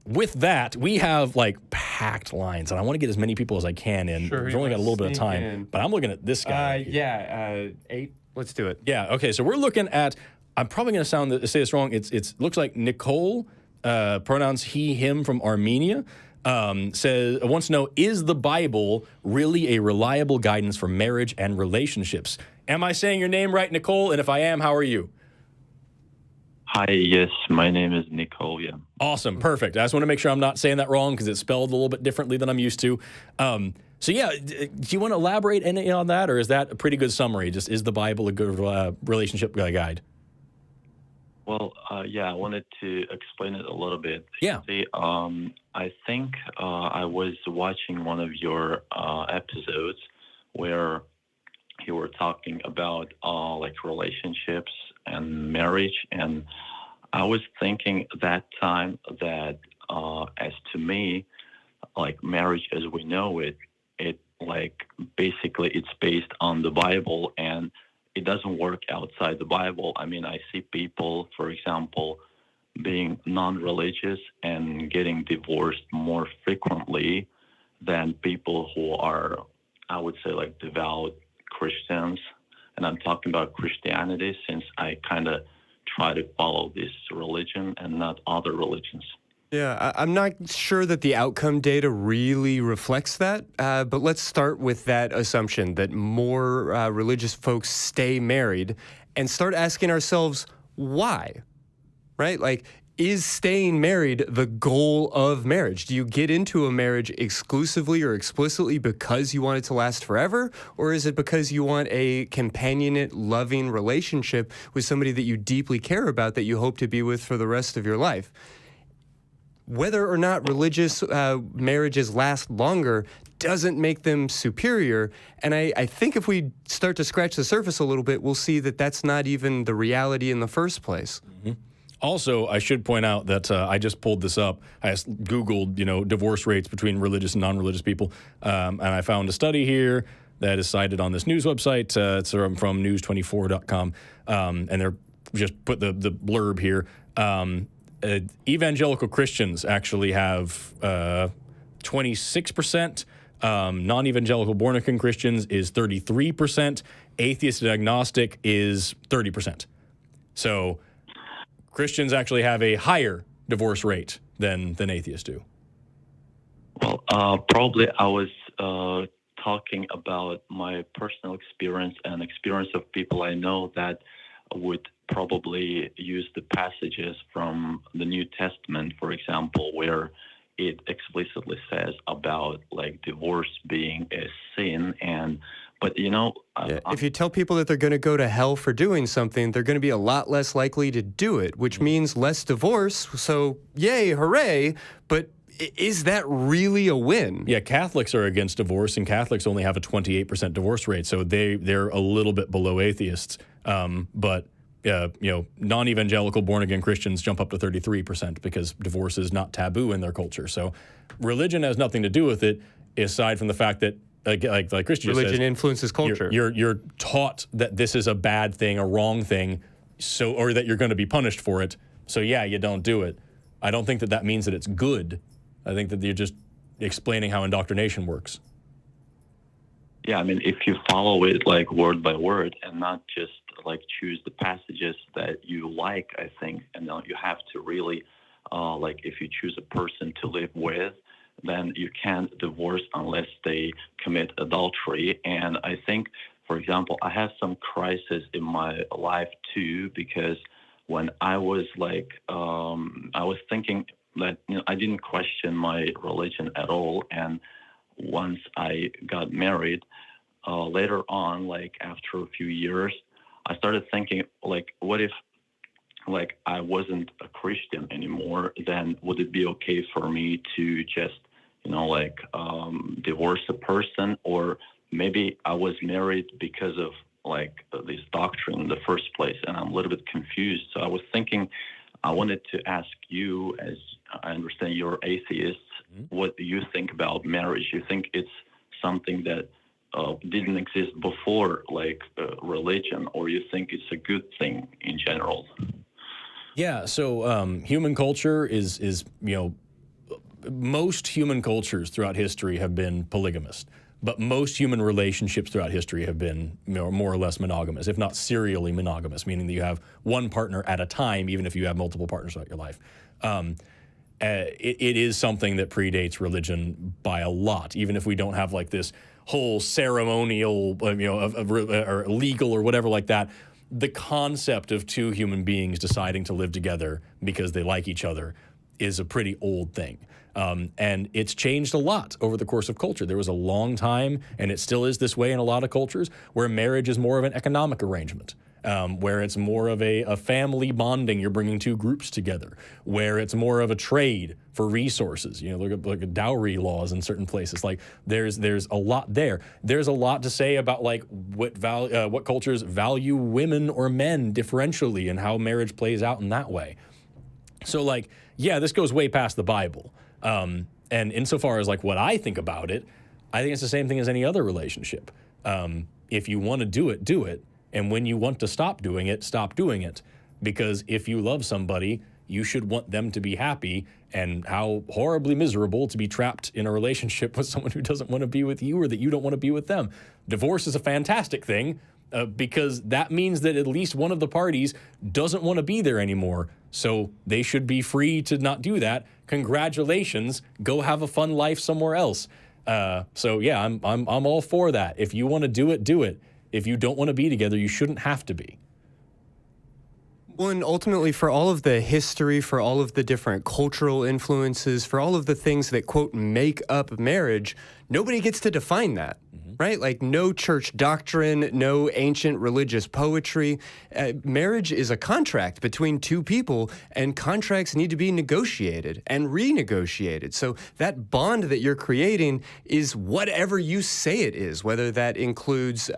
With that, we have like packed lines, and I want to get as many people as I can in. Sure, We've only got a little bit of time, but I'm looking at this guy. 8. Let's do it. Yeah. Okay. So we're looking at. I'm probably going to say this wrong. It's looks like Nikol, pronouns he him from Armenia. Says wants to know, is the Bible really a reliable guidance for marriage and relationships? Am I saying your name right, Nikol? And if I am, how are you? Hi, yes, my name is Nikol, yeah. Awesome, perfect. I just want to make sure I'm not saying that wrong because it's spelled a little bit differently than I'm used to. So yeah, do you want to elaborate any on that, or is that a pretty good summary? Just, is the Bible a good relationship guide? Well, yeah, I wanted to explain it a little bit. Yeah. See, I think I was watching one of your episodes where you were talking about like relationships and marriage, and I was thinking that time that as to me, like marriage as we know it like basically it's based on the Bible, and it doesn't work outside the Bible. I mean, I see people, for example, being non-religious and getting divorced more frequently than people who are, I would say, like devout Christians. And I'm talking about Christianity since I kind of try to follow this religion and not other religions. Yeah, I'm not sure that the outcome data really reflects that, but let's start with that assumption that more religious folks stay married and start asking ourselves why, right? Like, is staying married the goal of marriage? Do you get into a marriage exclusively or explicitly because you want it to last forever? Or is it because you want a companionate, loving relationship with somebody that you deeply care about that you hope to be with for the rest of your life? Whether or not religious marriages last longer doesn't make them superior. And I think if we start to scratch the surface a little bit, we'll see that that's not even the reality in the first place. Mm-hmm. Also, I should point out that I just pulled this up. I just Googled, divorce rates between religious and non-religious people, and I found a study here that is cited on this news website. It's from news24.com, and they're just put the blurb here. Evangelical Christians actually have 26%. Non-evangelical born-again Christians is 33%. Atheist and agnostic is 30%. So Christians actually have a higher divorce rate than atheists do. Well, probably I was talking about my personal experience and experience of people I know that would probably use the passages from the New Testament, for example, where it explicitly says about like divorce being a sin. But if you tell people that they're going to go to hell for doing something, they're going to be a lot less likely to do it, which means less divorce. So yay, hooray. But is that really a win? Yeah, Catholics are against divorce, and Catholics only have a 28% divorce rate. So they're a little bit below atheists. But non-evangelical born-again Christians jump up to 33% because divorce is not taboo in their culture. So religion has nothing to do with it, aside from the fact that, like Christy just religion says, influences culture. You're taught that this is a bad thing, a wrong thing, or that you're going to be punished for it. So yeah, you don't do it. I don't think that means that it's good. I think that you're just explaining how indoctrination works. Yeah, I mean, if you follow it like word by word and not just like choose the passages that you like, I think, and then you have to really, like if you choose a person to live with, then you can't divorce unless they commit adultery. And I think, for example, I have some crisis in my life too, because when I was like, I was thinking that, I didn't question my religion at all. And once I got married, later on, like after a few years, I started thinking, like, what if, like, I wasn't a Christian anymore? Then would it be okay for me to just, divorce a person? Or maybe I was married because of like this doctrine in the first place, and I'm a little bit confused. So I was thinking, I wanted to ask you, as I understand you're atheists, what do you think about marriage? You think it's something that didn't exist before, like religion, or you think it's a good thing in general? Yeah. So human culture is most human cultures throughout history have been polygamous, but most human relationships throughout history have been more or less monogamous, if not serially monogamous, meaning that you have one partner at a time, even if you have multiple partners throughout your life. It is something that predates religion by a lot, even if we don't have like this whole ceremonial, or legal or whatever like that. The concept of two human beings deciding to live together because they like each other is a pretty old thing. And it's changed a lot over the course of culture. There was a long time, and it still is this way in a lot of cultures, where marriage is more of an economic arrangement, where it's more of a family bonding. You're bringing two groups together, where it's more of a trade for resources. Look at dowry laws in certain places. Like there's a lot there. There's a lot to say about like what cultures value women or men differentially and how marriage plays out in that way. So like, yeah, this goes way past the Bible. And insofar as like what I think about it, I think it's the same thing as any other relationship. If you want to do it, do it. And when you want to stop doing it, stop doing it. Because if you love somebody, you should want them to be happy. And how horribly miserable to be trapped in a relationship with someone who doesn't want to be with you or that you don't want to be with them. Divorce is a fantastic thing because that means that at least one of the parties doesn't want to be there anymore. So they should be free to not do that. Congratulations, go have a fun life somewhere else. So yeah, I'm all for that. If you want to do it, do it. If you don't want to be together, you shouldn't have to be. Well, and ultimately, for all of the history, for all of the different cultural influences, for all of the things that, quote, make up marriage, nobody gets to define that, right? Like no church doctrine, no ancient religious poetry. Marriage is a contract between two people, and contracts need to be negotiated and renegotiated. So that bond that you're creating is whatever you say it is, whether that includes,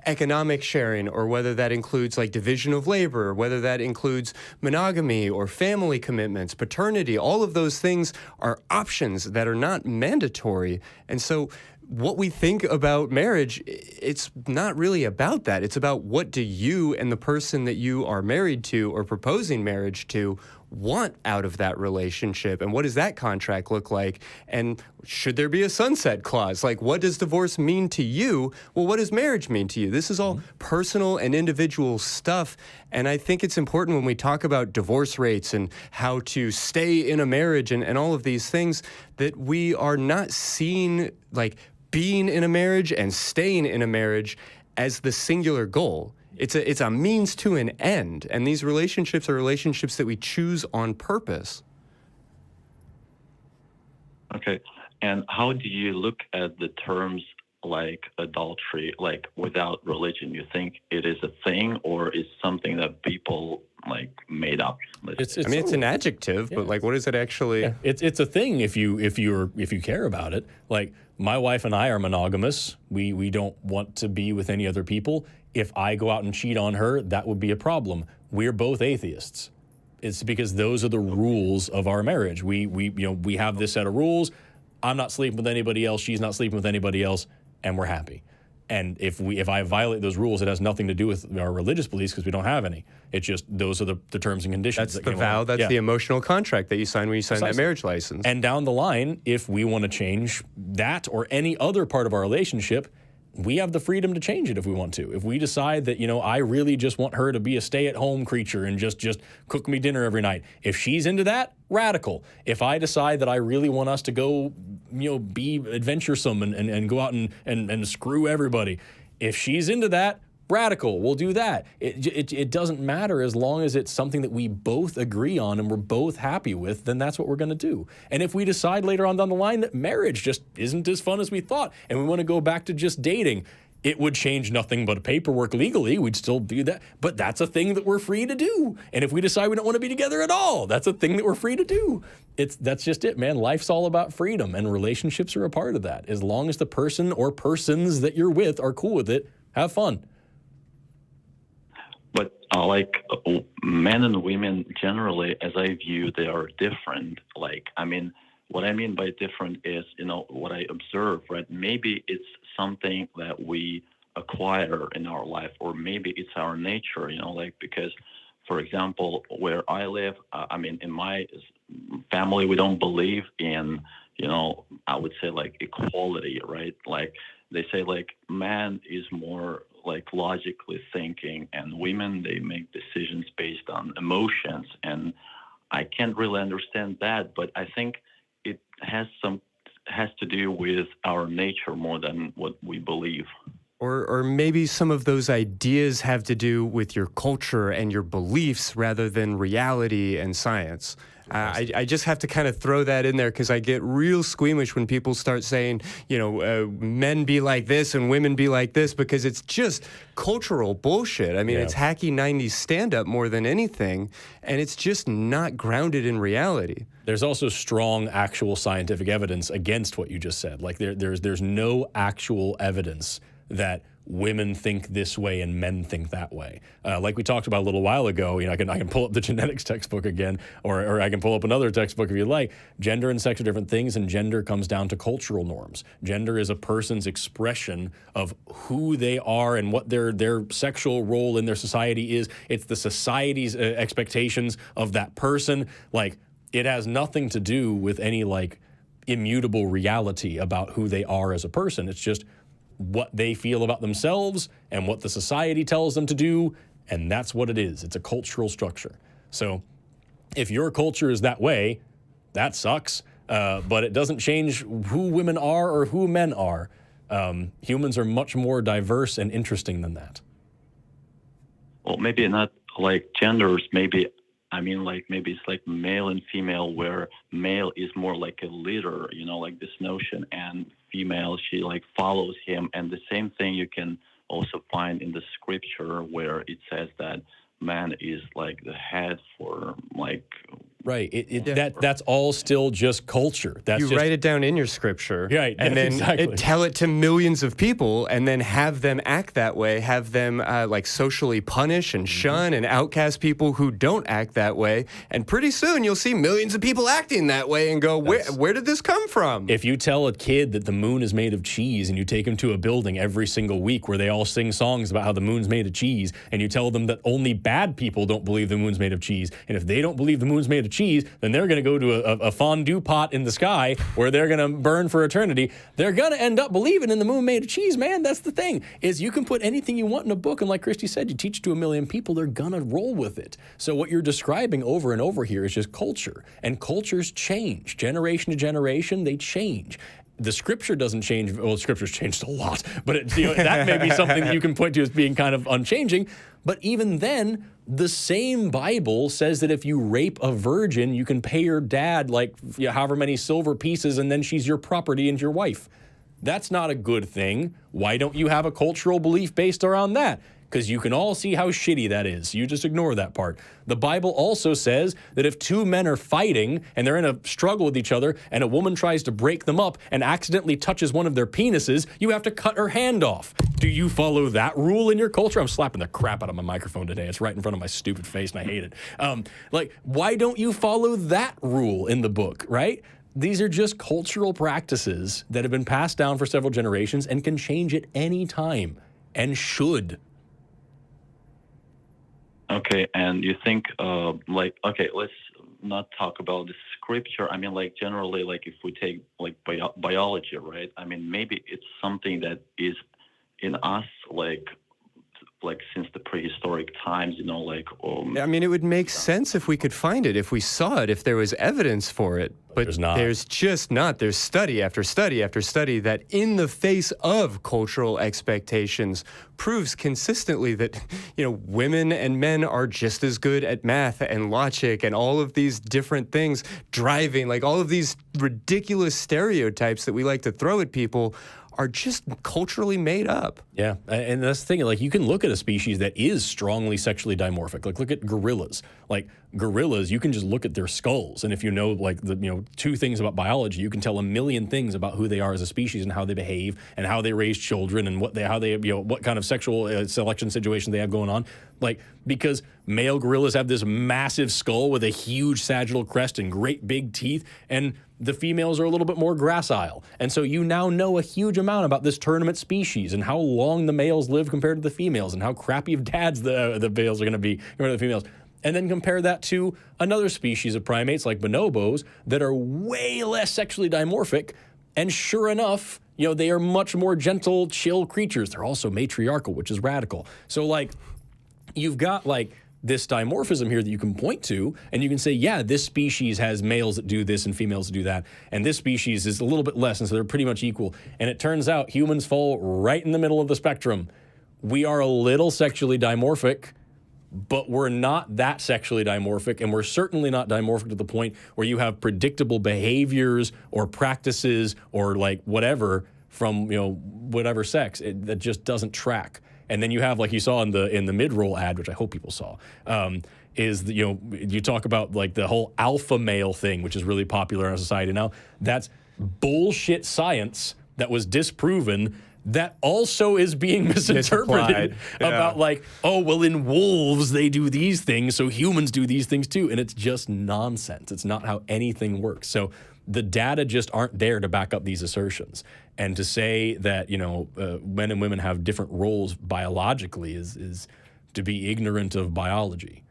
economic sharing, or whether that includes like division of labor, or whether that includes monogamy or family commitments, paternity. All of those things are options that are not mandatory. And so what we think about marriage, it's not really about that. It's about what do you and the person that you are married to or proposing marriage to want out of that relationship, and what does that contract look like, and should there be a sunset clause? Like, what does divorce mean to you? Well, what does marriage mean to you? This is all personal and individual stuff, and I think it's important when we talk about divorce rates and how to stay in a marriage and all of these things, that we are not seeing like being in a marriage and staying in a marriage as the singular goal. It's a means to an end, and these relationships are relationships that we choose on purpose. Okay, and how do you look at the terms like adultery, like without religion? You think it is a thing, or is something that people like made up? It's an adjective, but like, what is it actually? Yeah. It's a thing if you care about it. Like my wife and I are monogamous. We don't want to be with any other people. If I go out and cheat on her, that would be a problem. We're both atheists. It's because those are the rules of our marriage. We have this set of rules. I'm not sleeping with anybody else. She's not sleeping with anybody else, and we're happy. And if I violate those rules, it has nothing to do with our religious beliefs because we don't have any. It's just those are the terms and conditions. That's the vow. That's the emotional contract that you sign when you sign that marriage license. And down the line, if we want to change that or any other part of our relationship, we have the freedom to change it if we want to. If we decide that, I really just want her to be a stay-at-home creature and just cook me dinner every night. If she's into that, radical. If I decide that I really want us to go, be adventuresome and go out and screw everybody, if she's into that, radical. We'll do that. It doesn't matter as long as it's something that we both agree on and we're both happy with, then that's what we're going to do. And if we decide later on down the line that marriage just isn't as fun as we thought and we want to go back to just dating, it would change nothing but paperwork legally. We'd still do that. But that's a thing that we're free to do. And if we decide we don't want to be together at all, that's a thing that we're free to do. That's just it, man. Life's all about freedom, and relationships are a part of that. As long as the person or persons that you're with are cool with it, have fun. But men and women generally, as I view, they are different. What I mean by different is, what I observe, right? Maybe it's something that we acquire in our life, or maybe it's our nature, because, for example, where I live, I mean, in my family, we don't believe in, I would say like equality, right? Like they say like man is more like logically thinking, and women, they make decisions based on emotions. And I can't really understand that, but I think it has to do with our nature more than what we believe. Or maybe some of those ideas have to do with your culture and your beliefs rather than reality and science. I just have to kind of throw that in there because I get real squeamish when people start saying, men be like this and women be like this, because it's just cultural bullshit. I mean, it's hacky 90s stand-up more than anything, and it's just not grounded in reality. There's also strong actual scientific evidence against what you just said. Like there's no actual evidence that women think this way and men think that way. Like we talked about a little while ago, I can pull up the genetics textbook again, or I can pull up another textbook if you like. Gender and sex are different things, and gender comes down to cultural norms. Gender is a person's expression of who they are and what their sexual role in their society is. It's the society's expectations of that person. Like, it has nothing to do with any like immutable reality about who they are as a person. It's just what they feel about themselves and what the society tells them to do, and that's what it is. It's a cultural structure. So if your culture is that way, that sucks, but it doesn't change who women are or who men are. Humans are much more diverse and interesting than that. Well, maybe not like genders, maybe it's like male and female, where male is more like a leader, like this notion, and female, she like follows him. And the same thing you can also find in the scripture, where it says that man is like the head for like... Right. That's all still just culture. You write it down in your scripture, right? And then tell it to millions of people, and then have them act that way. Have them like socially punish and shun and outcast people who don't act that way. And pretty soon you'll see millions of people acting that way, and go, where did this come from? If you tell a kid that the moon is made of cheese, and you take him to a building every single week where they all sing songs about how the moon's made of cheese, and you tell them that only bad people don't believe the moon's made of cheese, and if they don't believe the moon's made of cheese, then they're going to go to a fondue pot in the sky where they're going to burn for eternity. They're going to end up believing in the moon made of cheese, man. That's the thing, is you can put anything you want in a book, and like Christy said, you teach it to a million people, they're going to roll with it. So what you're describing over and over here is just culture, and cultures change. Generation to generation, they change. The scripture doesn't change. Well, scripture's changed a lot, but that may be something that you can point to as being kind of unchanging. But even then, the same Bible says that if you rape a virgin, you can pay your dad like however many silver pieces, and then she's your property and your wife. That's not a good thing. Why don't you have a cultural belief based around that? Because you can all see how shitty that is. You just ignore that part. The Bible also says that if two men are fighting and they're in a struggle with each other, and a woman tries to break them up and accidentally touches one of their penises, you have to cut her hand off. Do you follow that rule in your culture? I'm slapping the crap out of my microphone today. It's right in front of my stupid face, and I hate it. Why don't you follow that rule in the book, right? These are just cultural practices that have been passed down for several generations and can change at any time, and should. Okay, and you think, let's not talk about the scripture. I mean, like, generally, like, if we take, like, biology, right? I mean, maybe it's something that is in us, like since the prehistoric times, I mean, it would make sense if we could find it, if we saw it, if there was evidence for it. But there's not. There's just not. There's study after study after study that, in the face of cultural expectations, proves consistently that, women and men are just as good at math and logic and all of these different things, driving, like all of these ridiculous stereotypes that we like to throw at people are just culturally made up. Yeah, and that's the thing. Like, you can look at a species that is strongly sexually dimorphic. Like, look at gorillas. Like, gorillas, you can just look at their skulls, and if you know, like, two things about biology, you can tell a million things about who they are as a species and how they behave and how they raise children and what kind of sexual selection situation they have going on. Like, because male gorillas have this massive skull with a huge sagittal crest and great big teeth, and the females are a little bit more gracile. And so you now know a huge amount about this tournament species and how long the males live compared to the females and how crappy of dads the males are going to be compared to the females. and then compare that to another species of primates like bonobos that are way less sexually dimorphic, and sure enough, you know, they are much more gentle, chill creatures. They're also matriarchal, which is radical. So like, you've got like this dimorphism here that you can point to, and you can say, yeah, this species has males that do this and females that do that, and this species is a little bit less, and so they're pretty much equal. And it turns out humans fall right in the middle of the spectrum. We are a little sexually dimorphic, but we're not that sexually dimorphic, and we're certainly not dimorphic to the point where you have predictable behaviors or practices or like whatever from, you know, whatever sex. That just doesn't track. And then you have, like you saw in the mid-roll ad, which I hope people saw, is that, you know, you talk about like the whole alpha male thing, which is really popular in our society now. That's bullshit science that was disproven, that also is being misinterpreted about like, oh, well, in wolves, they do these things, so humans do these things too. And it's just nonsense. It's not how anything works. So the data just aren't there to back up these assertions. And to say that, you know, men and women have different roles biologically is to be ignorant of biology.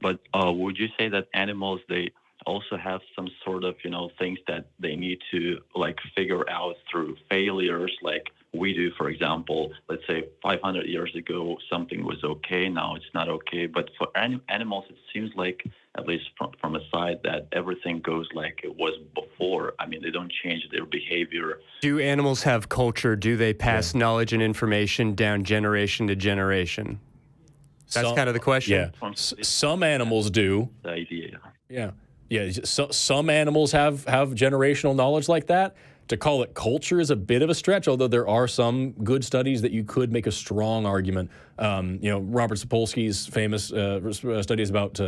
But would you say that animals, they also have some sort of, you know, things that they need to like figure out through failures, like we do? For example, let's say 500 years ago something was okay, now it's not okay. But for animals, it seems like, at least from a side, that everything goes like it was before. I mean, they don't change their behavior. Do animals have culture? Do they pass knowledge and information down generation to generation? That's kind of the question. Yeah, some animals do. The idea. Yeah. Yeah, so, some animals have generational knowledge like that. To call it culture is a bit of a stretch, although there are some good studies that you could make a strong argument. You know, Robert Sapolsky's famous studies about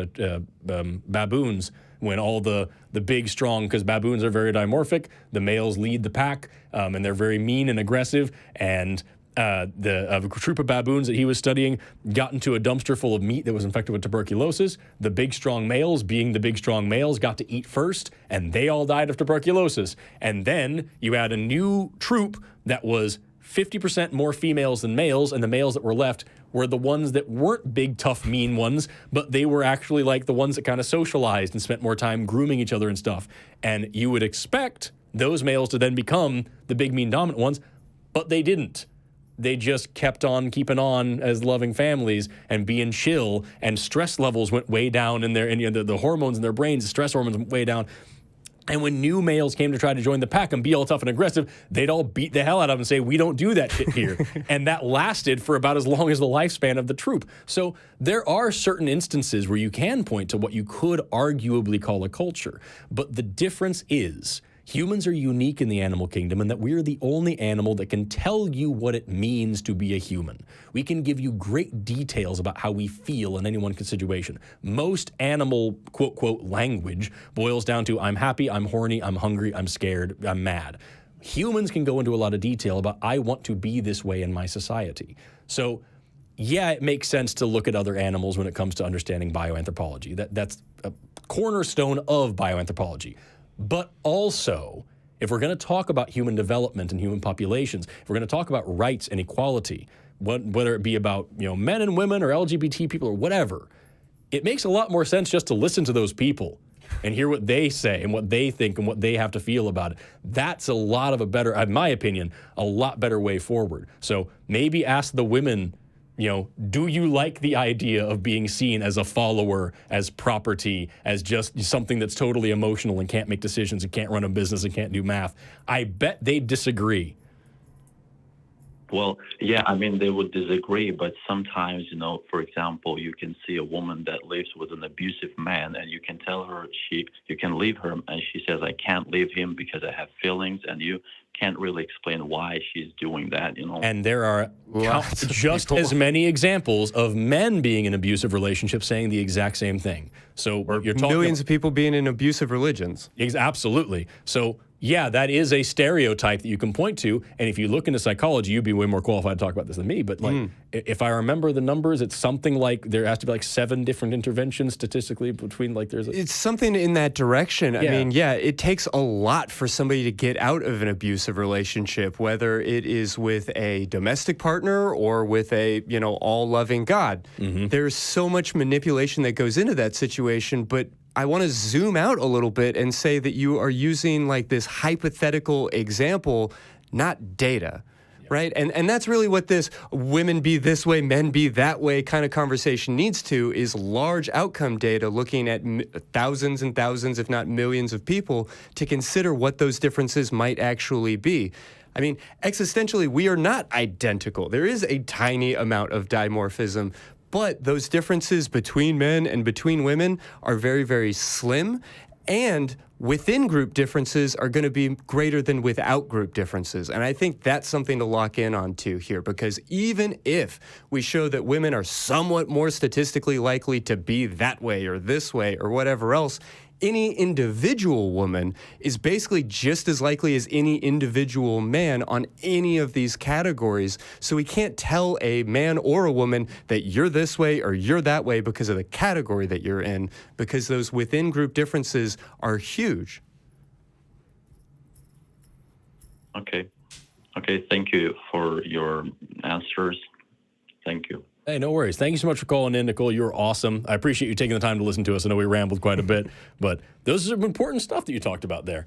baboons, when all the big, strong, because baboons are very dimorphic, the males lead the pack, and they're very mean and aggressive, and a troop of baboons that he was studying got into a dumpster full of meat that was infected with tuberculosis. The big, strong males, being the big, strong males, got to eat first, and they all died of tuberculosis. And then you had a new troop that was 50% more females than males, and the males that were left were the ones that weren't big, tough, mean ones, but they were actually like the ones that kind of socialized and spent more time grooming each other and stuff. And you would expect those males to then become the big, mean, dominant ones, but they didn't. They just kept on keeping on as loving families and being chill, and stress levels went way down in their, and you know, the hormones in their brains, the stress hormones went way down. And when new males came to try to join the pack and be all tough and aggressive, they'd all beat the hell out of them and say, we don't do that shit here. And that lasted for about as long as the lifespan of the troop. So there are certain instances where you can point to what you could arguably call a culture. But the difference is, humans are unique in the animal kingdom in that we're the only animal that can tell you what it means to be a human. We can give you great details about how we feel in any one situation. Most animal, quote, quote, language boils down to, I'm happy, I'm horny, I'm hungry, I'm scared, I'm mad. Humans can go into a lot of detail about, I want to be this way in my society. So yeah, it makes sense to look at other animals when it comes to understanding bioanthropology. That's a cornerstone of bioanthropology. But also, if we're going to talk about human development and human populations, if we're going to talk about rights and equality, whether it be about, you know, men and women or LGBT people or whatever, it makes a lot more sense just to listen to those people and hear what they say and what they think and what they have to feel about it. That's a lot of a better, in my opinion, a lot better way forward. So maybe ask the women, you know, do you like the idea of being seen as a follower, as property, as just something that's totally emotional and can't make decisions and can't run a business and can't do math? I bet they disagree. Well, yeah, I mean, they would disagree, but sometimes, you know, for example, you can see a woman that lives with an abusive man, and you can tell her you can leave her, and she says, I can't leave him because I have feelings, and you can't really explain why she's doing that, you know. And there are just as many examples of men being in abusive relationships saying the exact same thing. So you're talking millions of people being in abusive religions. Absolutely. So yeah, that is a stereotype that you can point to. And if you look into psychology, you'd be way more qualified to talk about this than me. But like, if I remember the numbers, it's something like there has to be like 7 different interventions statistically between like It's something in that direction. I mean, yeah, it takes a lot for somebody to get out of an abusive relationship, whether it is with a domestic partner or with a, all-loving God. There's so much manipulation that goes into that situation, but I want to zoom out a little bit and say that you are using like this hypothetical example, not data, right? And that's really what this women be this way, men be that way kind of conversation needs to, is large outcome data looking at thousands and thousands, if not millions of people to consider what those differences might actually be. I mean, existentially, we are not identical. There is a tiny amount of dimorphism, but those differences between men and between women are very, very slim, and within group differences are going to be greater than without group differences. And I think that's something to lock in on too here, because even if we show that women are somewhat more statistically likely to be that way or this way or whatever else, any individual woman is basically just as likely as any individual man on any of these categories. So we can't tell a man or a woman that you're this way or you're that way because of the category that you're in, because those within group differences are huge. Okay. Thank you for your answers. Thank you. Hey, no worries. Thank you so much for calling in, Nikol. You're awesome. I appreciate you taking the time to listen to us. I know we rambled quite a bit, but those are some important stuff that you talked about there.